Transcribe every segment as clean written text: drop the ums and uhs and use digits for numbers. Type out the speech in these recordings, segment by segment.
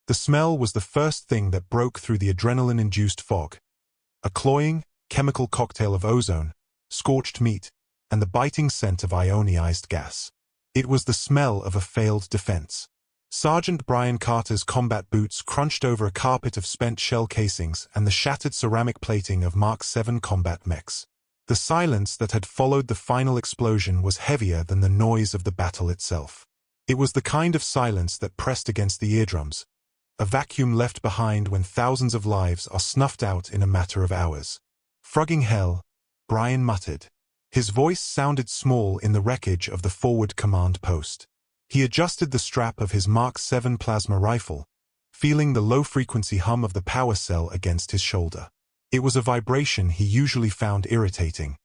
The smell was the first thing that broke through the adrenaline-induced fog. A cloying, chemical cocktail of ozone, scorched meat, and the biting scent of ionized gas. It was the smell of a failed defense. Sergeant Brian Carter's combat boots crunched over a carpet of spent shell casings and the shattered ceramic plating of Mark 7 combat mechs. The silence that had followed the final explosion was heavier than the noise of the battle itself. It was the kind of silence that pressed against the eardrums, a vacuum left behind when thousands of lives are snuffed out in a matter of hours. "Frugging hell," Brian muttered. His voice sounded small in the wreckage of the forward command post. He adjusted the strap of his Mark 7 plasma rifle, feeling the low-frequency hum of the power cell against his shoulder. It was a vibration he usually found irritating.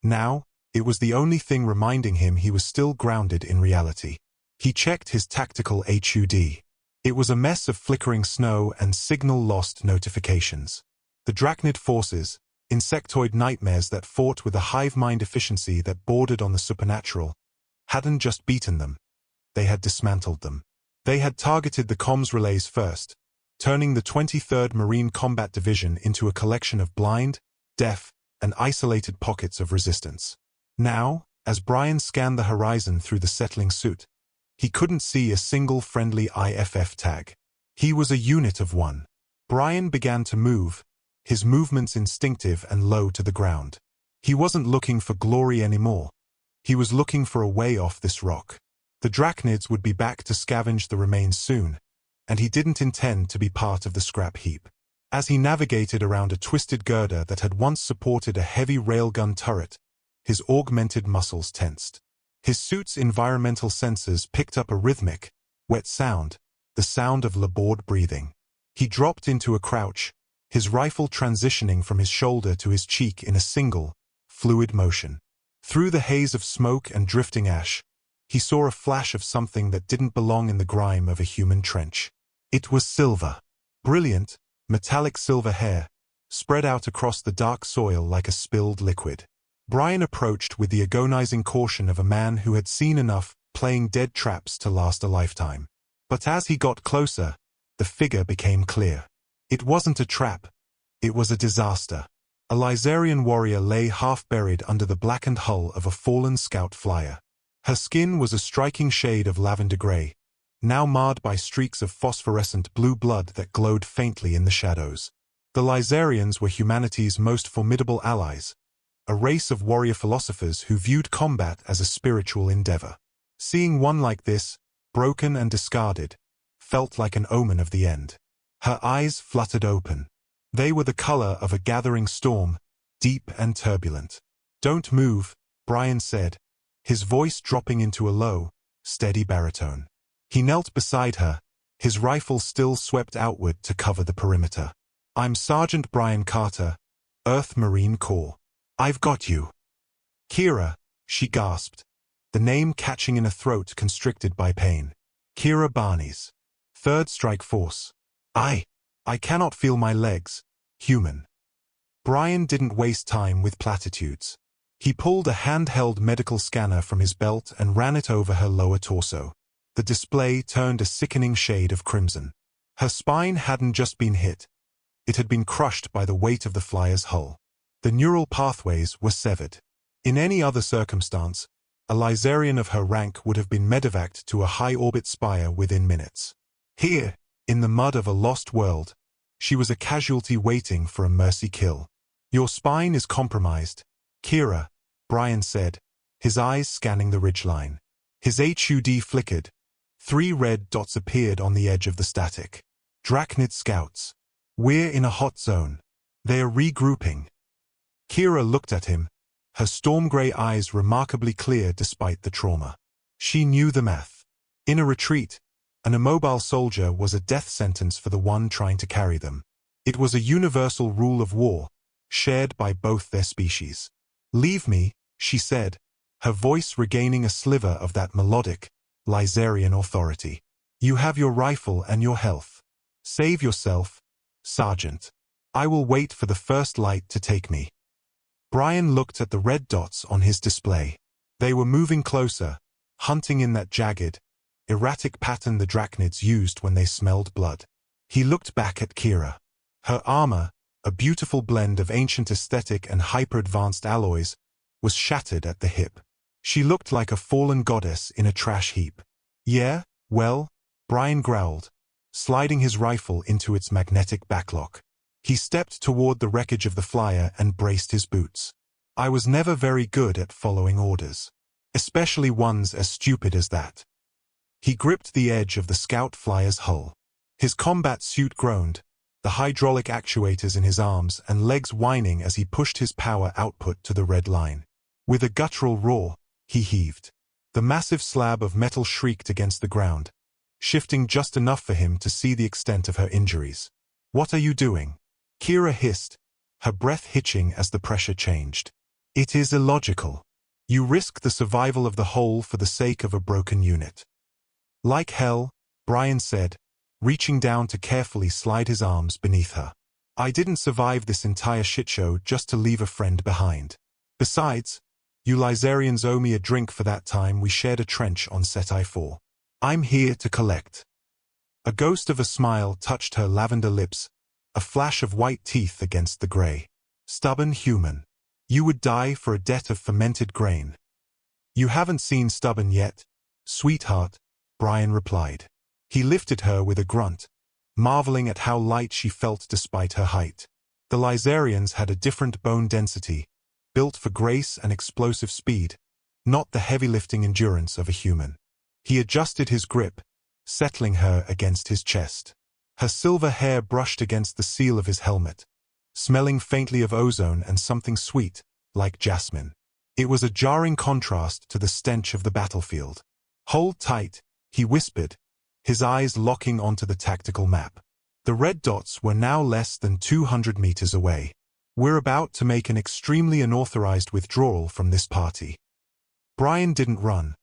Now, it was the only thing reminding him he was still grounded in reality. He checked his tactical HUD. It was a mess of flickering snow and signal-lost notifications. The Drachnid forces, insectoid nightmares that fought with a hive-mind efficiency that bordered on the supernatural, hadn't just beaten them. They had dismantled them. They had targeted the comms relays first, turning the 23rd Marine Combat Division into a collection of blind, deaf, and isolated pockets of resistance. Now, as Brian scanned the horizon through the settling suit, he couldn't see a single friendly IFF tag. He was a unit of one. Brian began to move, his movements instinctive and low to the ground. He wasn't looking for glory anymore. He was looking for a way off this rock. The Drachnids would be back to scavenge the remains soon, and he didn't intend to be part of the scrap heap. As he navigated around a twisted girder that had once supported a heavy railgun turret, his augmented muscles tensed. His suit's environmental sensors picked up a rhythmic, wet sound, the sound of labored breathing. He dropped into a crouch, his rifle transitioning from his shoulder to his cheek in a single, fluid motion. Through the haze of smoke and drifting ash, he saw a flash of something that didn't belong in the grime of a human trench. It was silver. Brilliant, metallic silver hair, spread out across the dark soil like a spilled liquid. Brian approached with the agonizing caution of a man who had seen enough playing dead traps to last a lifetime. But as he got closer, the figure became clear. It wasn't a trap. It was a disaster. A Lizarian warrior lay half-buried under the blackened hull of a fallen scout flyer. Her skin was a striking shade of lavender gray, now marred by streaks of phosphorescent blue blood that glowed faintly in the shadows. The Lizarians were humanity's most formidable allies, a race of warrior philosophers who viewed combat as a spiritual endeavor. Seeing one like this, broken and discarded, felt like an omen of the end. Her eyes fluttered open. They were the color of a gathering storm, deep and turbulent. "Don't move," Brian said, his voice dropping into a low, steady baritone. He knelt beside her, his rifle still swept outward to cover the perimeter. "I'm Sergeant Brian Carter, Earth Marine Corps. I've got you." "Kira," she gasped, the name catching in a throat constricted by pain. "Kira Banis. 3rd Strike Force. I cannot feel my legs, human." Brian didn't waste time with platitudes. He pulled a handheld medical scanner from his belt and ran it over her lower torso. The display turned a sickening shade of crimson. Her spine hadn't just been hit. It had been crushed by the weight of the flyer's hull. The neural pathways were severed. In any other circumstance, a Lizarian of her rank would have been medevaced to a high-orbit spire within minutes. Here, in the mud of a lost world, she was a casualty waiting for a mercy kill. "Your spine is compromised, Kira," Brian said, his eyes scanning the ridgeline. His HUD flickered. 3 red dots appeared on the edge of the static. "Drachnid scouts. We're in a hot zone. They are regrouping." Kira looked at him, her storm-gray eyes remarkably clear despite the trauma. She knew the math. In a retreat, an immobile soldier was a death sentence for the one trying to carry them. It was a universal rule of war, shared by both their species. "Leave me," she said, her voice regaining a sliver of that melodic, Lizarian authority. "You have your rifle and your health. Save yourself, Sergeant. I will wait for the first light to take me." Brian looked at the red dots on his display. They were moving closer, hunting in that jagged, erratic pattern the Drachnids used when they smelled blood. He looked back at Kira. Her armor, a beautiful blend of ancient aesthetic and hyper-advanced alloys, was shattered at the hip. She looked like a fallen goddess in a trash heap. Yeah, well, Brian growled, sliding his rifle into its magnetic backlock. He stepped toward the wreckage of the flyer and braced his boots. I was never very good at following orders, especially ones as stupid as that. He gripped the edge of the scout flyer's hull. His combat suit groaned, the hydraulic actuators in his arms and legs whining as he pushed his power output to the red line. With a guttural roar, he heaved. The massive slab of metal shrieked against the ground, shifting just enough for him to see the extent of her injuries. "What are you doing?" Kira hissed, her breath hitching as the pressure changed. "It is illogical. You risk the survival of the whole for the sake of a broken unit." "Like hell," Brian said, reaching down to carefully slide his arms beneath her. "I didn't survive this entire shitshow just to leave a friend behind. Besides, you Lizarians owe me a drink for that time we shared a trench on Sci Fi. I'm here to collect." A ghost of a smile touched her lavender lips, a flash of white teeth against the gray. "Stubborn human. You would die for a debt of fermented grain." "You haven't seen stubborn yet, sweetheart," Brian replied. He lifted her with a grunt, marveling at how light she felt despite her height. The Lizarians had a different bone density, built for grace and explosive speed, not the heavy-lifting endurance of a human. He adjusted his grip, settling her against his chest. Her silver hair brushed against the seal of his helmet, smelling faintly of ozone and something sweet, like jasmine. It was a jarring contrast to the stench of the battlefield. "Hold tight," he whispered, his eyes locking onto the tactical map. The red dots were now less than 200 meters away. "We're about to make an extremely unauthorized withdrawal from this party." Brian didn't run.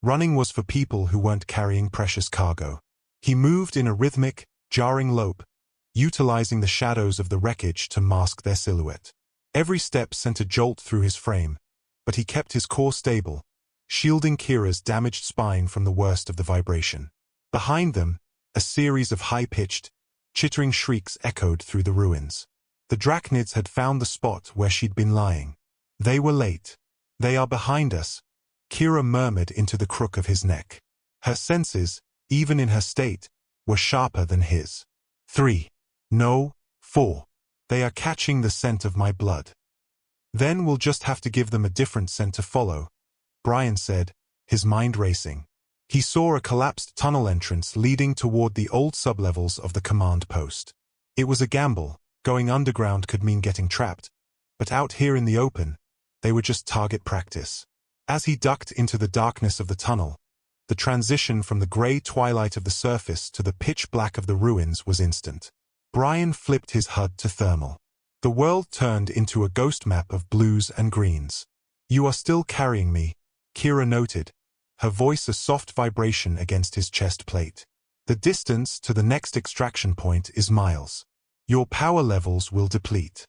Running was for people who weren't carrying precious cargo. He moved in a rhythmic, jarring lope, utilizing the shadows of the wreckage to mask their silhouette. Every step sent a jolt through his frame, but he kept his core stable, shielding Kira's damaged spine from the worst of the vibration. Behind them, a series of high-pitched, chittering shrieks echoed through the ruins. The Drachnids had found the spot where she'd been lying. They were late. "They are behind us," Kira murmured into the crook of his neck. Her senses, even in her state, were sharper than his. 3. No, 4. They are catching the scent of my blood. "Then we'll just have to give them a different scent to follow," Brian said, his mind racing. He saw a collapsed tunnel entrance leading toward the old sublevels of the command post. It was a gamble. Going underground could mean getting trapped, but out here in the open, they were just target practice. As he ducked into the darkness of the tunnel, the transition from the gray twilight of the surface to the pitch black of the ruins was instant. Brian flipped his HUD to thermal. The world turned into a ghost map of blues and greens. "You are still carrying me," Kira noted, her voice a soft vibration against his chest plate. "The distance to the next extraction point is miles. Your power levels will deplete."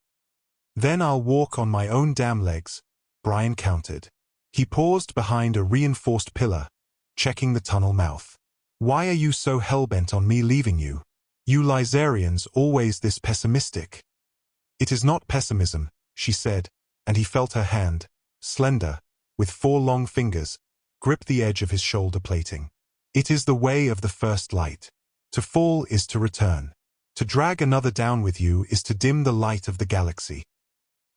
"Then I'll walk on my own damn legs," Brian countered. He paused behind a reinforced pillar, checking the tunnel mouth. "Why are you so hell-bent on me leaving you? You Lizarians always this pessimistic." "It is not pessimism," she said, and he felt her hand, slender, with 4 long fingers, grip the edge of his shoulder plating. "It is the way of the first light. To fall is to return. To drag another down with you is to dim the light of the galaxy."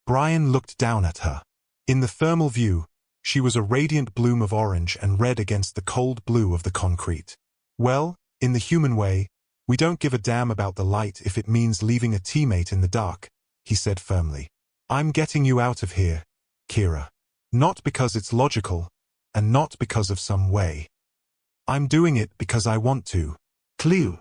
Brian looked down at her. In the thermal view, she was a radiant bloom of orange and red against the cold blue of the concrete. "Well, in the human way, we don't give a damn about the light if it means leaving a teammate in the dark," he said firmly. "I'm getting you out of here, Kira. Not because it's logical, and not because of some way. I'm doing it because I want to." "Clue."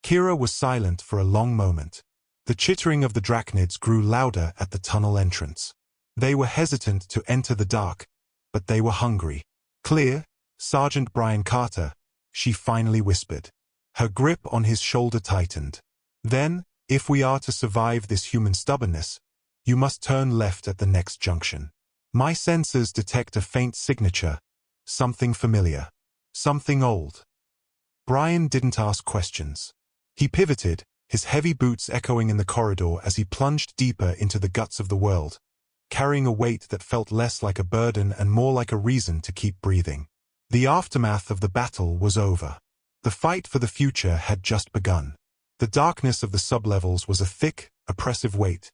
Kira was silent for a long moment. The chittering of the Drachnids grew louder at the tunnel entrance. They were hesitant to enter the dark, but they were hungry. "Clear, Sergeant Brian Carter," she finally whispered. Her grip on his shoulder tightened. "Then, if we are to survive this human stubbornness, you must turn left at the next junction. My sensors detect a faint signature, something familiar, something old." Brian didn't ask questions. He pivoted, his heavy boots echoing in the corridor as he plunged deeper into the guts of the world, carrying a weight that felt less like a burden and more like a reason to keep breathing. The aftermath of the battle was over. The fight for the future had just begun. The darkness of the sublevels was a thick, oppressive weight,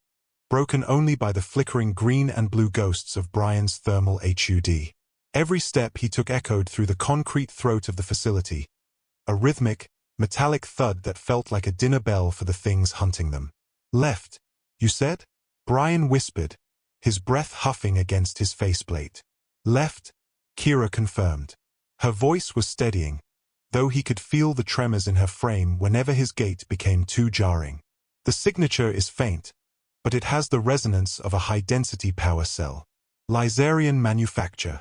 broken only by the flickering green and blue ghosts of Brian's thermal HUD. Every step he took echoed through the concrete throat of the facility, a rhythmic, metallic thud that felt like a dinner bell for the things hunting them. "Left, you said?" Brian whispered, his breath huffing against his faceplate. "Left," Kira confirmed. Her voice was steadying, though he could feel the tremors in her frame whenever his gait became too jarring. "The signature is faint, but it has the resonance of a high-density power cell. Lizarian manufacture."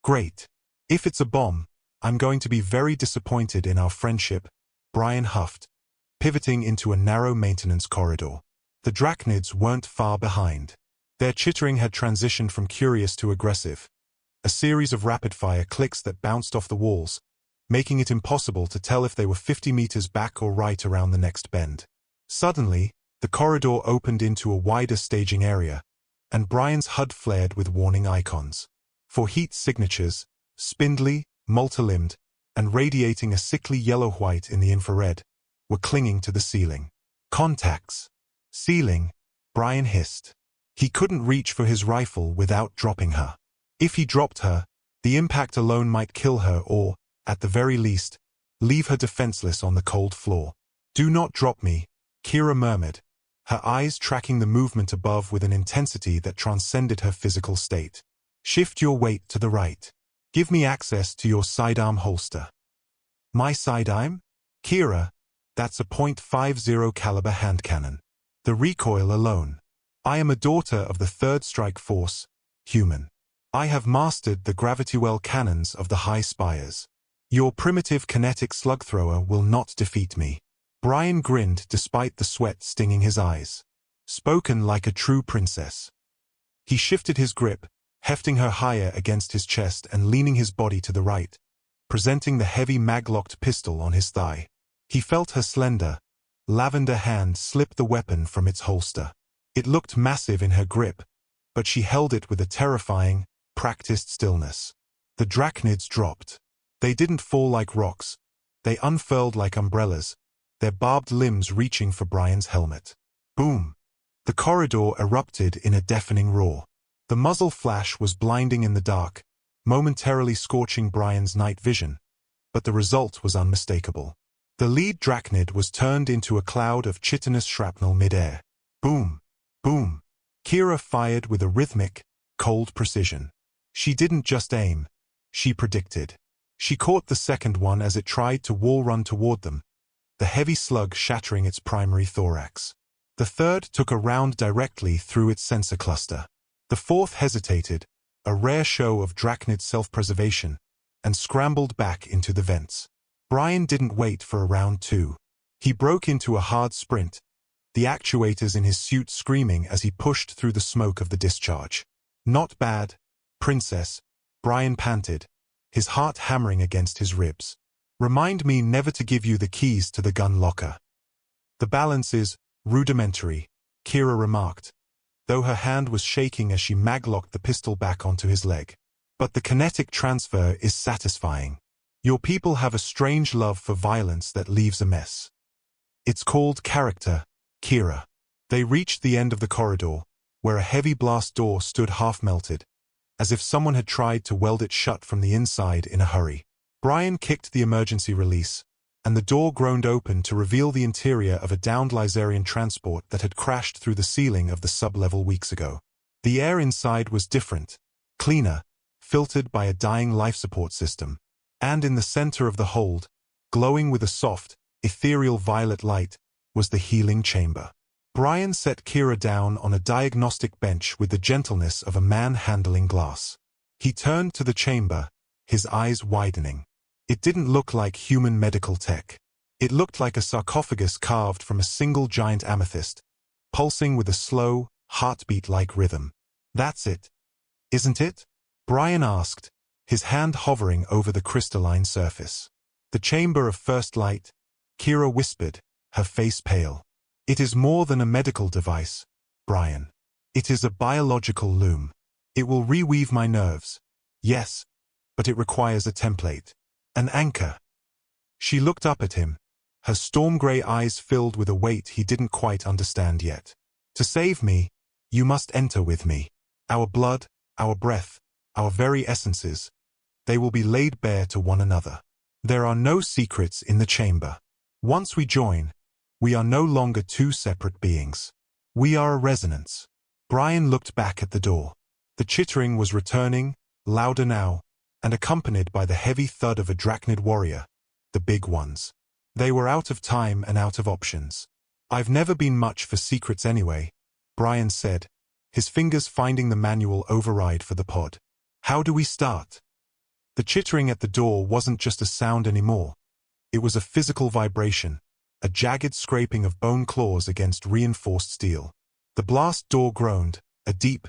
"Great. If it's a bomb, I'm going to be very disappointed in our friendship," Brian huffed, pivoting into a narrow maintenance corridor. The Drachnids weren't far behind. Their chittering had transitioned from curious to aggressive, a series of rapid-fire clicks that bounced off the walls, making it impossible to tell if they were 50 meters back or right around the next bend. Suddenly, the corridor opened into a wider staging area, and Brian's HUD flared with warning icons. For heat signatures, spindly, multi-limbed, and radiating a sickly yellow-white in the infrared, were clinging to the ceiling. "Contacts." "Ceiling," Brian hissed. He couldn't reach for his rifle without dropping her. If he dropped her, the impact alone might kill her or, at the very least, leave her defenseless on the cold floor. "Do not drop me," Kira murmured, her eyes tracking the movement above with an intensity that transcended her physical state. "Shift your weight to the right. Give me access to your sidearm holster." "My sidearm?" "Kira, that's a .50 caliber hand cannon. The recoil alone. I am a daughter of the Third Strike Force, human. I have mastered the gravity-well cannons of the high spires. Your primitive kinetic slug thrower will not defeat me." Brian grinned despite the sweat stinging his eyes. Spoken like a true princess. He shifted his grip, hefting her higher against his chest and leaning his body to the right, presenting the heavy mag-locked pistol on his thigh. He felt her slender, lavender hand slip the weapon from its holster. It looked massive in her grip, but she held it with a terrifying, practiced stillness. The Drachnids dropped. They didn't fall like rocks. They unfurled like umbrellas, their barbed limbs reaching for Brian's helmet. Boom! The corridor erupted in a deafening roar. The muzzle flash was blinding in the dark, momentarily scorching Brian's night vision, but the result was unmistakable. The lead Drachnid was turned into a cloud of chitinous shrapnel mid-air. Boom! Boom! Kira fired with a rhythmic, cold precision. She didn't just aim, she predicted. She caught the second one as it tried to wall-run toward them, the heavy slug shattering its primary thorax. The third took a round directly through its sensor cluster. The fourth hesitated, a rare show of Drachnid self-preservation, and scrambled back into the vents. Brian didn't wait for a round two. He broke into a hard sprint, the actuators in his suit screaming as he pushed through the smoke of the discharge. "Not bad, Princess," Brian panted, his heart hammering against his ribs. "Remind me never to give you the keys to the gun locker." "The balance is rudimentary," Kira remarked, though her hand was shaking as she maglocked the pistol back onto his leg. "But the kinetic transfer is satisfying. Your people have a strange love for violence that leaves a mess. It's called character, Kira." They reached the end of the corridor, where a heavy blast door stood half-melted, as if someone had tried to weld it shut from the inside in a hurry. Brian kicked the emergency release, and the door groaned open to reveal the interior of a downed Lizarian transport that had crashed through the ceiling of the sub-level weeks ago. The air inside was different, cleaner, filtered by a dying life support system. And in the center of the hold, glowing with a soft, ethereal violet light, was the healing chamber. Brian set Kira down on a diagnostic bench with the gentleness of a man handling glass. He turned to the chamber, his eyes widening. It didn't look like human medical tech. It looked like a sarcophagus carved from a single giant amethyst, pulsing with a slow, heartbeat-like rhythm. "That's it, isn't it?" Brian asked, his hand hovering over the crystalline surface. "The chamber of first light," Kira whispered, her face pale. "It is more than a medical device, Brian. It is a biological loom. It will reweave my nerves. Yes, but it requires a template. An anchor." She looked up at him, her storm-gray eyes filled with a weight he didn't quite understand yet. "To save me, you must enter with me. Our blood, our breath, our very essences, they will be laid bare to one another. There are no secrets in the chamber. Once we join, we are no longer two separate beings. We are a resonance." Brian looked back at the door. The chittering was returning, louder now, and accompanied by the heavy thud of a Drachnid warrior, the big ones. They were out of time and out of options. "I've never been much for secrets anyway," Brian said, his fingers finding the manual override for the pod. "How do we start?" The chittering at the door wasn't just a sound anymore. It was a physical vibration, a jagged scraping of bone claws against reinforced steel. The blast door groaned, a deep,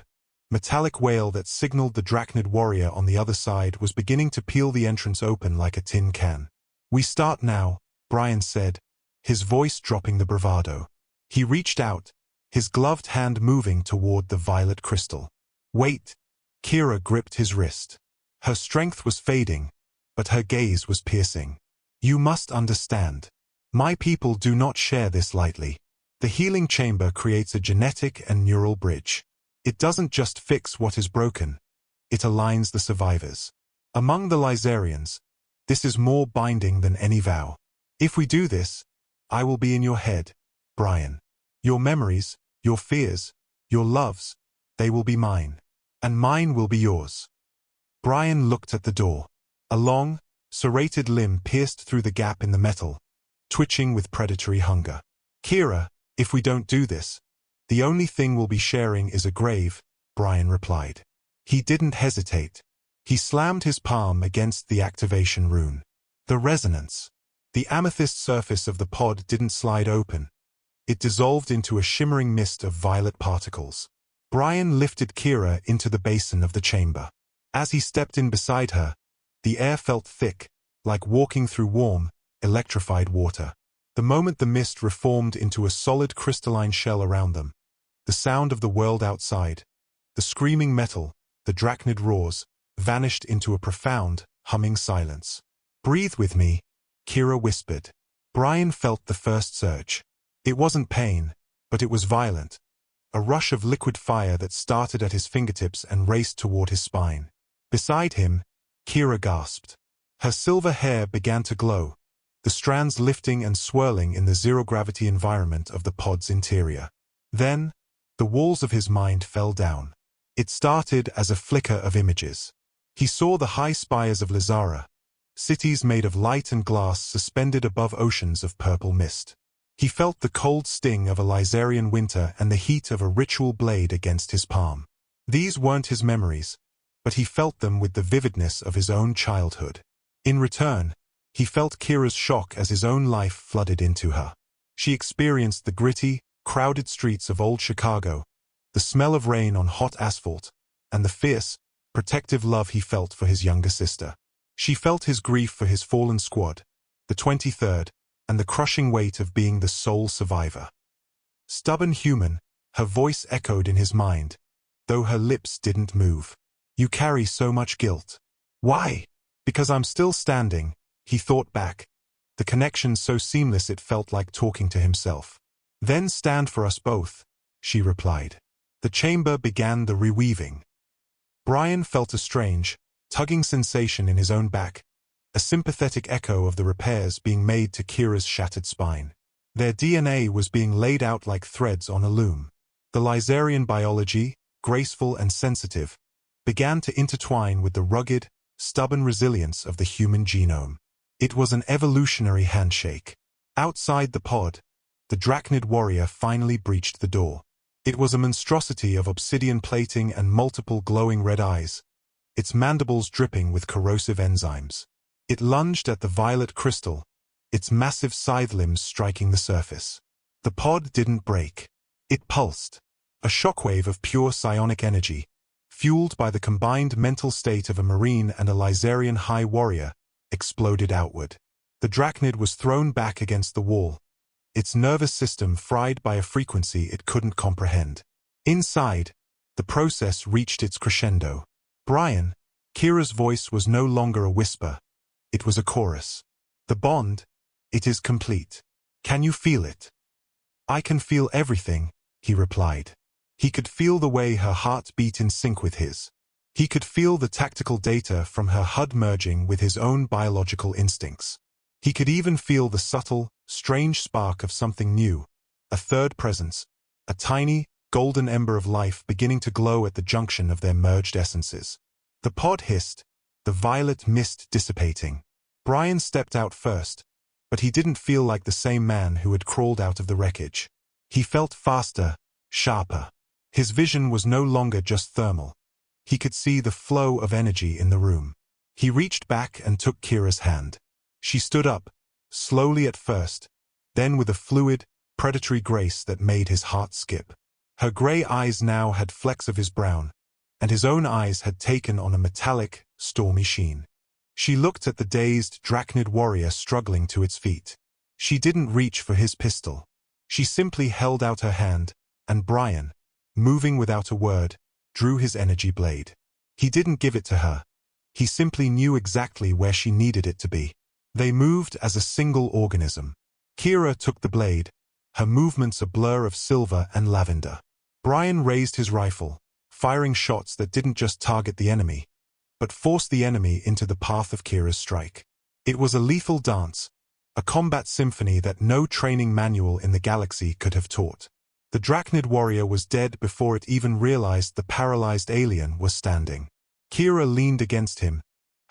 metallic wail that signaled the Drachnid warrior on the other side was beginning to peel the entrance open like a tin can. "We start now," Brian said, his voice dropping the bravado. He reached out, his gloved hand moving toward the violet crystal. "Wait!" Kira gripped his wrist. Her strength was fading, but her gaze was piercing. "You must understand. My people do not share this lightly. The healing chamber creates a genetic and neural bridge. It doesn't just fix what is broken, it aligns the survivors. Among the Lizarians, this is more binding than any vow. If we do this, I will be in your head, Brian. Your memories, your fears, your loves, they will be mine. And mine will be yours." Brian looked at the door. A long, serrated limb pierced through the gap in the metal, twitching with predatory hunger. "Kira, if we don't do this, the only thing we'll be sharing is a grave," Brian replied. He didn't hesitate. He slammed his palm against the activation rune. The resonance. The amethyst surface of the pod didn't slide open. It dissolved into a shimmering mist of violet particles. Brian lifted Kira into the basin of the chamber. As he stepped in beside her, the air felt thick, like walking through warm, electrified water. The moment the mist reformed into a solid crystalline shell around them, the sound of the world outside, the screaming metal, the Drachnid roars, vanished into a profound, humming silence. "Breathe with me," Kira whispered. Brian felt the first surge. It wasn't pain, but it was violent. A rush of liquid fire that started at his fingertips and raced toward his spine. Beside him, Kira gasped. Her silver hair began to glow, the strands lifting and swirling in the zero-gravity environment of the pod's interior. Then, the walls of his mind fell down. It started as a flicker of images. He saw the high spires of Lizara, cities made of light and glass suspended above oceans of purple mist. He felt the cold sting of a Lizarian winter and the heat of a ritual blade against his palm. These weren't his memories, but he felt them with the vividness of his own childhood. In return, he felt Kira's shock as his own life flooded into her. She experienced the gritty, crowded streets of old Chicago, the smell of rain on hot asphalt, and the fierce, protective love he felt for his younger sister. She felt his grief for his fallen squad, the 23rd, and the crushing weight of being the sole survivor. Stubborn human, her voice echoed in his mind, though her lips didn't move. "You carry so much guilt." "Why?" "Because I'm still standing," he thought back, the connection so seamless it felt like talking to himself. "Then stand for us both," she replied. The chamber began the reweaving. Brian felt a strange, tugging sensation in his own back, a sympathetic echo of the repairs being made to Kira's shattered spine. Their DNA was being laid out like threads on a loom. The Lizarian biology, graceful and sensitive, began to intertwine with the rugged, stubborn resilience of the human genome. It was an evolutionary handshake. Outside the pod, the Drachnid warrior finally breached the door. It was a monstrosity of obsidian plating and multiple glowing red eyes, its mandibles dripping with corrosive enzymes. It lunged at the violet crystal, its massive scythe limbs striking the surface. The pod didn't break. It pulsed. A shockwave of pure psionic energy, fueled by the combined mental state of a Marine and a Lizarian high warrior, exploded outward. The Drachnid was thrown back against the wall, its nervous system fried by a frequency it couldn't comprehend. Inside, the process reached its crescendo. Brian, Kira's voice was no longer a whisper. It was a chorus. The bond, it is complete. Can you feel it? I can feel everything, he replied. He could feel the way her heart beat in sync with his. He could feel the tactical data from her HUD merging with his own biological instincts. He could even feel the subtle, strange spark of something new, a third presence, a tiny, golden ember of life beginning to glow at the junction of their merged essences. The pod hissed, the violet mist dissipating. Brian stepped out first, but he didn't feel like the same man who had crawled out of the wreckage. He felt faster, sharper. His vision was no longer just thermal. He could see the flow of energy in the room. He reached back and took Kira's hand. She stood up, slowly at first, then with a fluid, predatory grace that made his heart skip. Her grey eyes now had flecks of his brown, and his own eyes had taken on a metallic, stormy sheen. She looked at the dazed, drachnid warrior struggling to its feet. She didn't reach for his pistol. She simply held out her hand, and Brian, moving without a word, drew his energy blade. He didn't give it to her. He simply knew exactly where she needed it to be. They moved as a single organism. Kira took the blade, her movements a blur of silver and lavender. Brian raised his rifle, firing shots that didn't just target the enemy, but forced the enemy into the path of Kira's strike. It was a lethal dance, a combat symphony that no training manual in the galaxy could have taught. The drachnid warrior was dead before it even realized the paralyzed alien was standing. Kira leaned against him,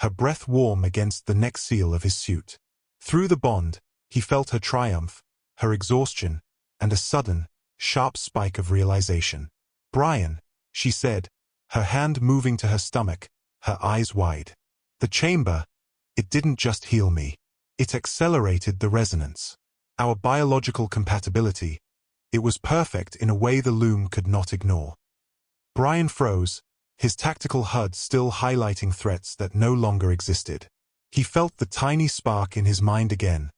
her breath warm against the neck seal of his suit. Through the bond, he felt her triumph, her exhaustion, and a sudden, sharp spike of realization. "Brian," she said, her hand moving to her stomach, her eyes wide. "The chamber, it didn't just heal me. It accelerated the resonance. Our biological compatibility, it was perfect in a way the loom could not ignore." Brian froze, his tactical HUD still highlighting threats that no longer existed. He felt the tiny spark in his mind again,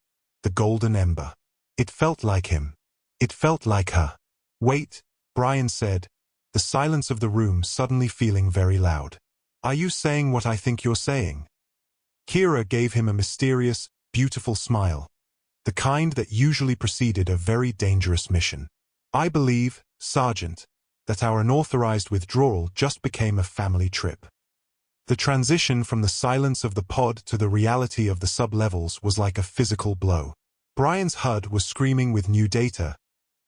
the golden ember. It felt like him. It felt like her. "Wait," Brian said, the silence of the room suddenly feeling very loud. "Are you saying what I think you're saying?" Kira gave him a mysterious, beautiful smile, the kind that usually preceded a very dangerous mission. "I believe, Sergeant, that our unauthorized withdrawal just became a family trip." The transition from the silence of the pod to the reality of the sub-levels was like a physical blow. Brian's HUD was screaming with new data,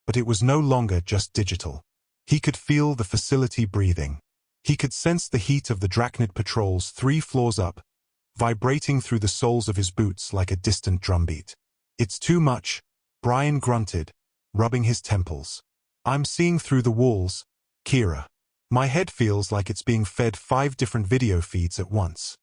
but it was no longer just digital. He could feel the facility breathing. He could sense the heat of the drachnid patrols 3 floors up, vibrating through the soles of his boots like a distant drumbeat. "It's too much," Brian grunted, rubbing his temples. "I'm seeing through the walls, Kira. My head feels like it's being fed 5 different video feeds at once."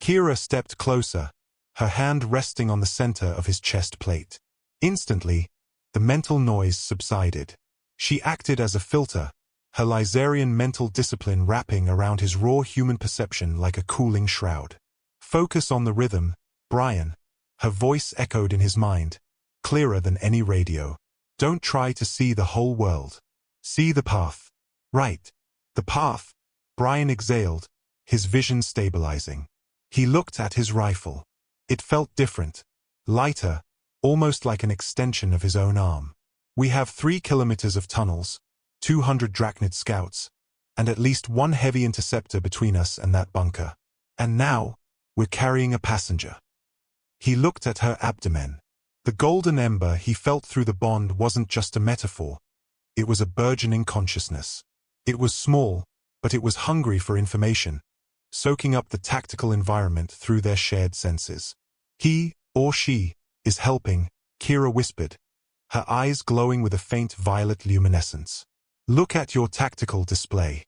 Kira stepped closer, her hand resting on the center of his chest plate. Instantly, the mental noise subsided. She acted as a filter, her Lizarian mental discipline wrapping around his raw human perception like a cooling shroud. "Focus on the rhythm, Brian," her voice echoed in his mind, clearer than any radio. "Don't try to see the whole world. See the path." "Right. The path," Brian exhaled, his vision stabilizing. He looked at his rifle. It felt different, lighter, almost like an extension of his own arm. "We have 3 kilometers of tunnels, 200 drachnid scouts, and at least 1 heavy interceptor between us and that bunker. And now, we're carrying a passenger." He looked at her abdomen. The golden ember he felt through the bond wasn't just a metaphor. It was a burgeoning consciousness. It was small, but it was hungry for information, soaking up the tactical environment through their shared senses. "He, or she, is helping," Kira whispered, her eyes glowing with a faint violet luminescence. "Look at your tactical display."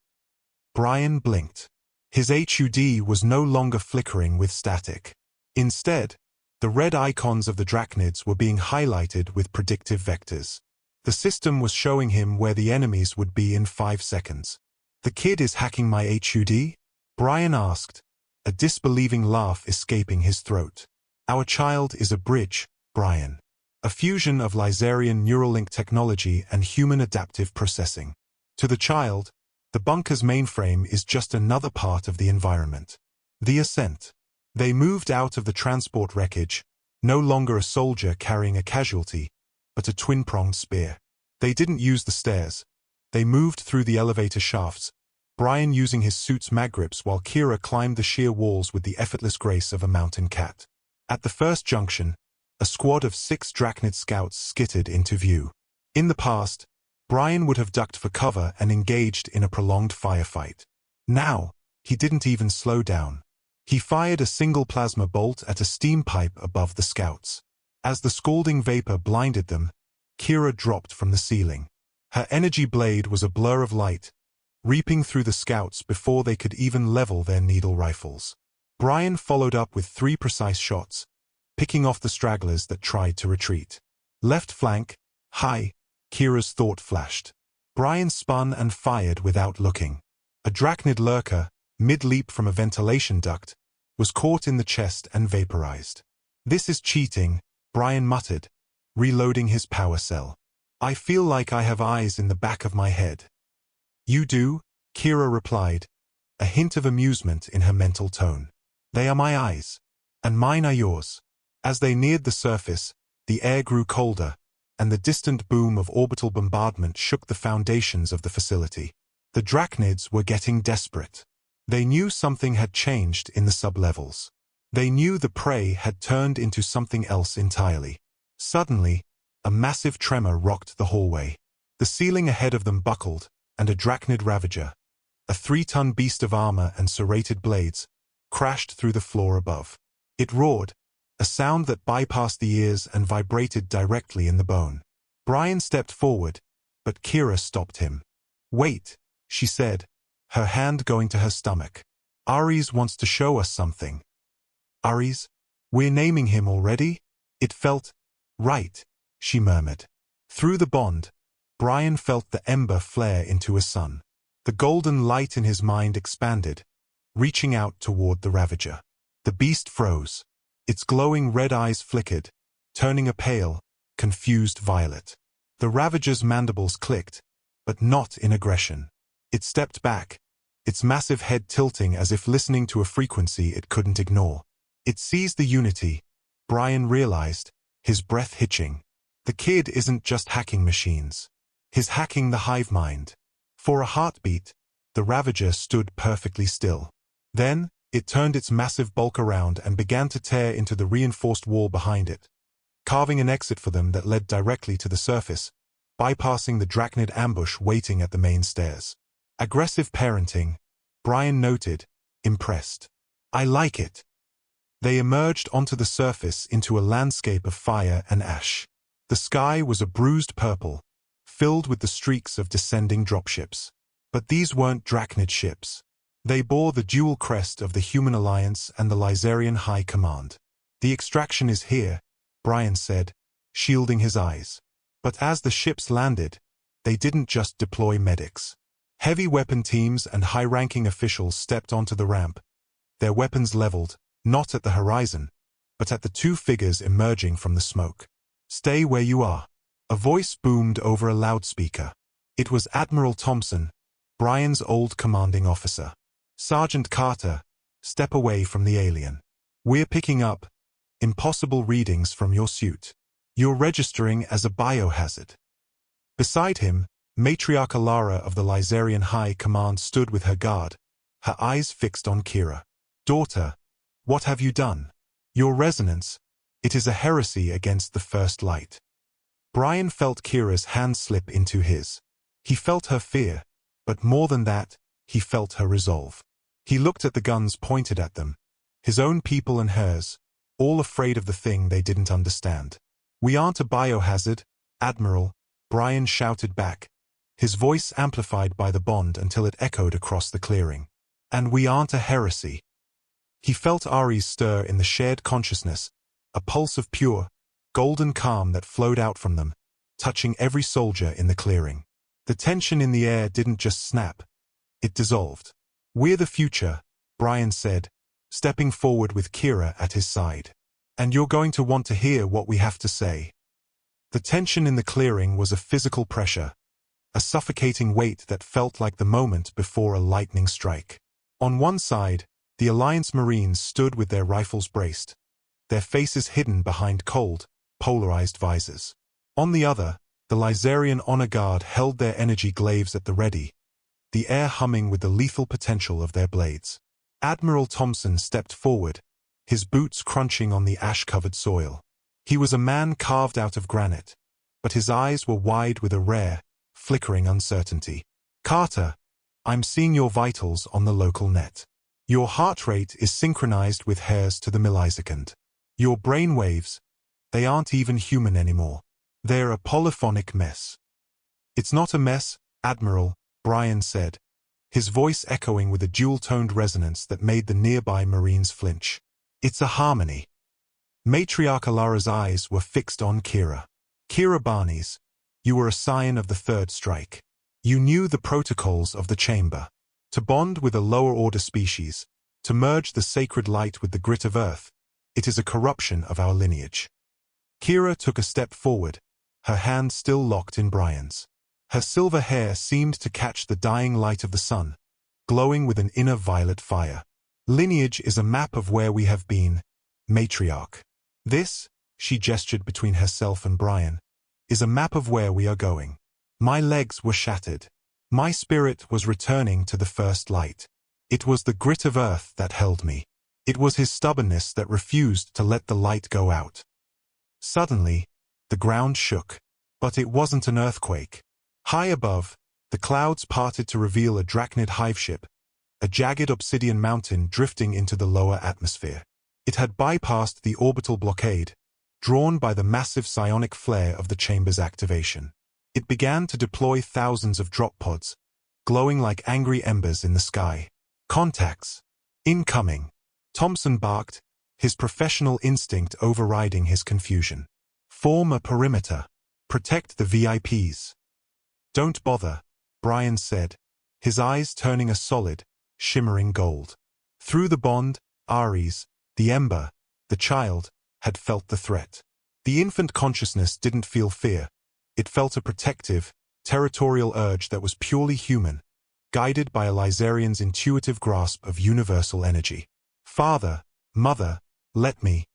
Brian blinked. His HUD was no longer flickering with static. Instead, the red icons of the drachnids were being highlighted with predictive vectors. The system was showing him where the enemies would be in 5 seconds. "The kid is hacking my HUD?" Brian asked, a disbelieving laugh escaping his throat. "Our child is a bridge, Brian. a fusion of Lizarian neural link technology and human adaptive processing. To the child, the bunker's mainframe is just another part of the environment. The ascent. They moved out of the transport wreckage, no longer a soldier carrying a casualty, but a twin-pronged spear. They didn't use the stairs. They moved through the elevator shafts, Brian using his suit's mag-grips while Kira climbed the sheer walls with the effortless grace of a mountain cat. At the first junction, a squad of 6 Drachnid scouts skittered into view. In the past, Brian would have ducked for cover and engaged in a prolonged firefight. Now, he didn't even slow down. He fired a single plasma bolt at a steam pipe above the scouts. As the scalding vapor blinded them, Kira dropped from the ceiling. Her energy blade was a blur of light, reaping through the scouts before they could even level their needle rifles. Brian followed up with 3 precise shots, picking off the stragglers that tried to retreat. Left flank, high, Kira's thought flashed. Brian spun and fired without looking. A Drachnid lurker, mid-leap from a ventilation duct, was caught in the chest and vaporized. "This is cheating," Brian muttered, reloading his power cell. "I feel like I have eyes in the back of my head." "You do?" Kira replied, a hint of amusement in her mental tone. "They are my eyes. And mine are yours." As they neared the surface, the air grew colder, and the distant boom of orbital bombardment shook the foundations of the facility. The Drachnids were getting desperate. They knew something had changed in the sublevels. They knew the prey had turned into something else entirely. Suddenly, a massive tremor rocked the hallway. The ceiling ahead of them buckled, and a Drachnid Ravager, a 3-ton beast of armor and serrated blades, crashed through the floor above. It roared, a sound that bypassed the ears and vibrated directly in the bone. Brian stepped forward, but Kira stopped him. "Wait," she said, her hand going to her stomach. "Ares wants to show us something." "Ares? We're naming him already?" "It felt right," she murmured. Through the bond, Brian felt the ember flare into a sun. The golden light in his mind expanded, reaching out toward the Ravager. The beast froze. Its glowing red eyes flickered, turning a pale, confused violet. The Ravager's mandibles clicked, but not in aggression. It stepped back, its massive head tilting as if listening to a frequency it couldn't ignore. It seized the Unity, Brian realized, his breath hitching. The kid isn't just hacking machines. He's hacking the hive mind. For a heartbeat, the Ravager stood perfectly still. Then, it turned its massive bulk around and began to tear into the reinforced wall behind it, carving an exit for them that led directly to the surface, bypassing the Drachnid ambush waiting at the main stairs. Aggressive parenting, Brian noted, impressed. "I like it." They emerged onto the surface into a landscape of fire and ash. The sky was a bruised purple, filled with the streaks of descending dropships. But these weren't Drachnid ships. They bore the dual crest of the Human Alliance and the Lizarian High Command. "The extraction is here," Brian said, shielding his eyes. But as the ships landed, they didn't just deploy medics. Heavy weapon teams and high-ranking officials stepped onto the ramp, their weapons leveled, not at the horizon, but at the 2 figures emerging from the smoke. "Stay where you are." A voice boomed over a loudspeaker. It was Admiral Thompson, Brian's old commanding officer. "Sergeant Carter, step away from the alien. We're picking up impossible readings from your suit. You're registering as a biohazard." Beside him, Matriarch Alara of the Lizarian High Command stood with her guard, her eyes fixed on Kira. "Daughter, what have you done? Your resonance, it is a heresy against the First Light." Brian felt Kira's hand slip into his. He felt her fear, but more than that, he felt her resolve. He looked at the guns pointed at them, his own people and hers, all afraid of the thing they didn't understand. "We aren't a biohazard, Admiral," Brian shouted back, his voice amplified by the bond until it echoed across the clearing. "And we aren't a heresy." He felt Ares stir in the shared consciousness, a pulse of pure, golden calm that flowed out from them, touching every soldier in the clearing. The tension in the air didn't just snap, it dissolved. "We're the future," Brian said, stepping forward with Kira at his side. "And you're going to want to hear what we have to say." The tension in the clearing was a physical pressure, a suffocating weight that felt like the moment before a lightning strike. On one side, the Alliance Marines stood with their rifles braced, their faces hidden behind cold, polarized visors. On the other, the Lizarian honor guard held their energy glaives at the ready, the air humming with the lethal potential of their blades. Admiral Thompson stepped forward, his boots crunching on the ash-covered soil. He was a man carved out of granite, but his eyes were wide with a rare, flickering uncertainty. "Carter, I'm seeing your vitals on the local net. Your heart rate is synchronized with hairs to the millisecond. Your brain waves, they aren't even human anymore. They're a polyphonic mess." "It's not a mess, Admiral," Brian said, his voice echoing with a dual-toned resonance that made the nearby Marines flinch. "It's a harmony." Matriarch Alara's eyes were fixed on Kira. "Kira Banis, you were a scion of the Third Strike. You knew the protocols of the chamber. To bond with a lower-order species, to merge the sacred light with the grit of Earth, it is a corruption of our lineage." Kira took a step forward, her hand still locked in Brian's. Her silver hair seemed to catch the dying light of the sun, glowing with an inner violet fire. "Lineage is a map of where we have been, Matriarch. This," she gestured between herself and Brian, "is a map of where we are going." My legs were shattered. My spirit was returning to the first light. It was the grit of Earth that held me. It was his stubbornness that refused to let the light go out. Suddenly, the ground shook. But it wasn't an earthquake. High above, the clouds parted to reveal a Drachnid hive ship, a jagged obsidian mountain drifting into the lower atmosphere. It had bypassed the orbital blockade, drawn by the massive psionic flare of the chamber's activation. It began to deploy thousands of drop pods, glowing like angry embers in the sky. "Contacts. Incoming," Thompson barked, his professional instinct overriding his confusion. "Form a perimeter. Protect the VIPs." "Don't bother," Brian said, his eyes turning a solid, shimmering gold. Through the bond, Ares, the ember, the child, had felt the threat. The infant consciousness didn't feel fear. It felt a protective, territorial urge that was purely human, guided by a Lizarian's intuitive grasp of universal energy. "Father, Mother, let me,"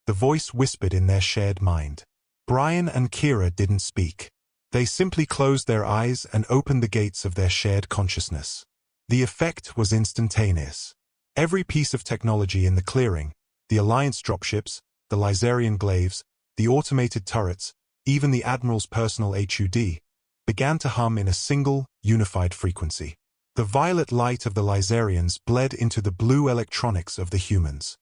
the voice whispered in their shared mind. Brian and Kira didn't speak. They simply closed their eyes and opened the gates of their shared consciousness. The effect was instantaneous. Every piece of technology in the clearing, the Alliance dropships, the Lizarian glaives, the automated turrets, even the Admiral's personal HUD, began to hum in a single, unified frequency. The violet light of the Lizarians bled into the blue electronics of the humans.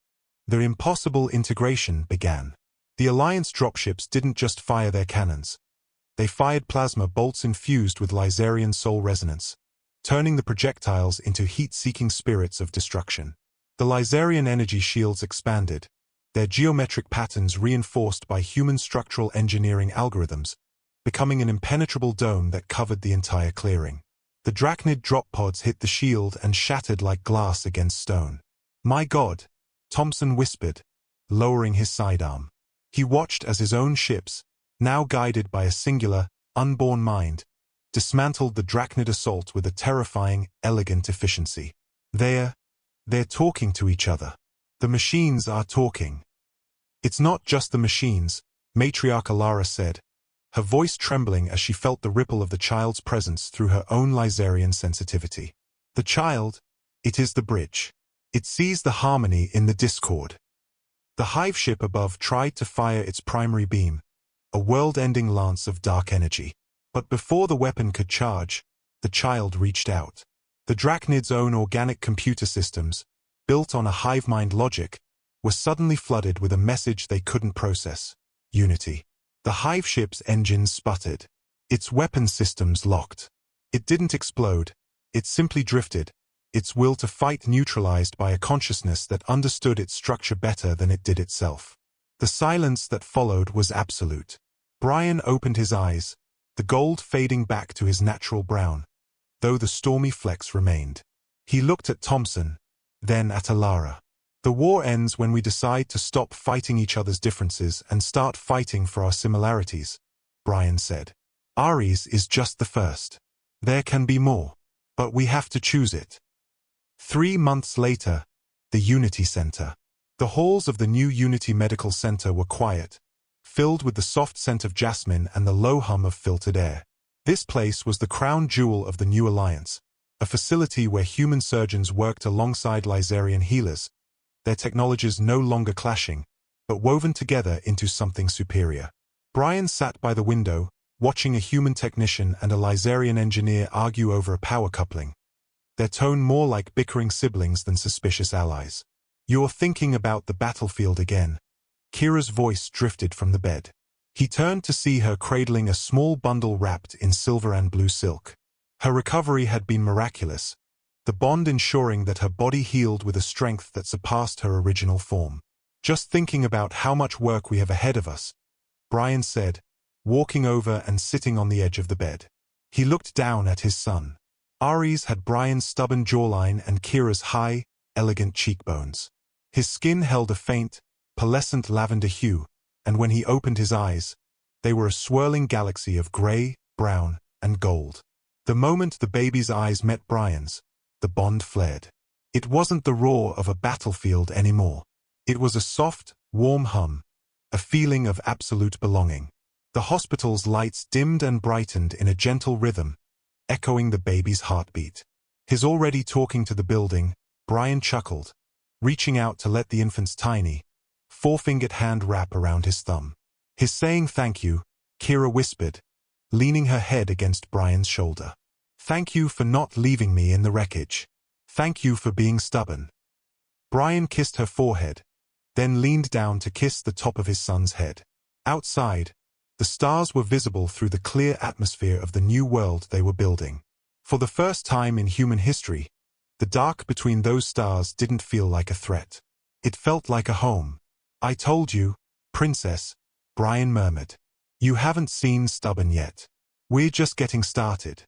Their impossible integration began. The Alliance dropships didn't just fire their cannons. They fired plasma bolts infused with Lizarian soul resonance, turning the projectiles into heat-seeking spirits of destruction. The Lizarian energy shields expanded, their geometric patterns reinforced by human structural engineering algorithms, becoming an impenetrable dome that covered the entire clearing. The Drachnid drop pods hit the shield and shattered like glass against stone. "My God," Thompson whispered, lowering his sidearm. He watched as his own ships, now guided by a singular, unborn mind, dismantled the Drachnid assault with a terrifying, elegant efficiency. They're talking to each other. The machines are talking." "It's not just the machines," Matriarch Alara said, her voice trembling as she felt the ripple of the child's presence through her own Lizarian sensitivity. "The child, it is the bridge. It sees the harmony in the discord." The hive ship above tried to fire its primary beam, a world-ending lance of dark energy. But before the weapon could charge, the child reached out. The Drachnid's own organic computer systems, built on a hive mind logic, were suddenly flooded with a message they couldn't process: unity. The hive ship's engines sputtered. Its weapon systems locked. It didn't explode. It simply drifted, its will to fight neutralized by a consciousness that understood its structure better than it did itself. The silence that followed was absolute. Brian opened his eyes, the gold fading back to his natural brown, though the stormy flecks remained. He looked at Thompson, then at Alara. "The war ends when we decide to stop fighting each other's differences and start fighting for our similarities," Brian said. Ares is just the first. There can be more. But we have to choose it. 3 months later, the Unity Center. The halls of the new Unity Medical Center were quiet, filled with the soft scent of jasmine and the low hum of filtered air. This place was the crown jewel of the new alliance, a facility where human surgeons worked alongside Lizarian healers, their technologies no longer clashing, but woven together into something superior. Brian sat by the window, watching a human technician and a Lizarian engineer argue over a power coupling, their tone more like bickering siblings than suspicious allies. "You're thinking about the battlefield again." Kira's voice drifted from the bed. He turned to see her cradling a small bundle wrapped in silver and blue silk. Her recovery had been miraculous, the bond ensuring that her body healed with a strength that surpassed her original form. "Just thinking about how much work we have ahead of us," Brian said, walking over and sitting on the edge of the bed. He looked down at his son. Ares had Brian's stubborn jawline and Kira's high, elegant cheekbones. His skin held a faint, pearlescent lavender hue, and when he opened his eyes, they were a swirling galaxy of gray, brown, and gold. The moment the baby's eyes met Brian's, the bond flared. It wasn't the roar of a battlefield anymore. It was a soft, warm hum, a feeling of absolute belonging. The hospital's lights dimmed and brightened in a gentle rhythm, echoing the baby's heartbeat. His already talking to the building, Brian chuckled, reaching out to let the infant's tiny, four-fingered hand wrap around his thumb. His saying thank you, Kira whispered, leaning her head against Brian's shoulder. "Thank you for not leaving me in the wreckage. Thank you for being stubborn." Brian kissed her forehead, then leaned down to kiss the top of his son's head. Outside, the stars were visible through the clear atmosphere of the new world they were building. For the first time in human history, the dark between those stars didn't feel like a threat. It felt like a home. "I told you, Princess," Brian murmured. "You haven't seen stubborn yet. We're just getting started."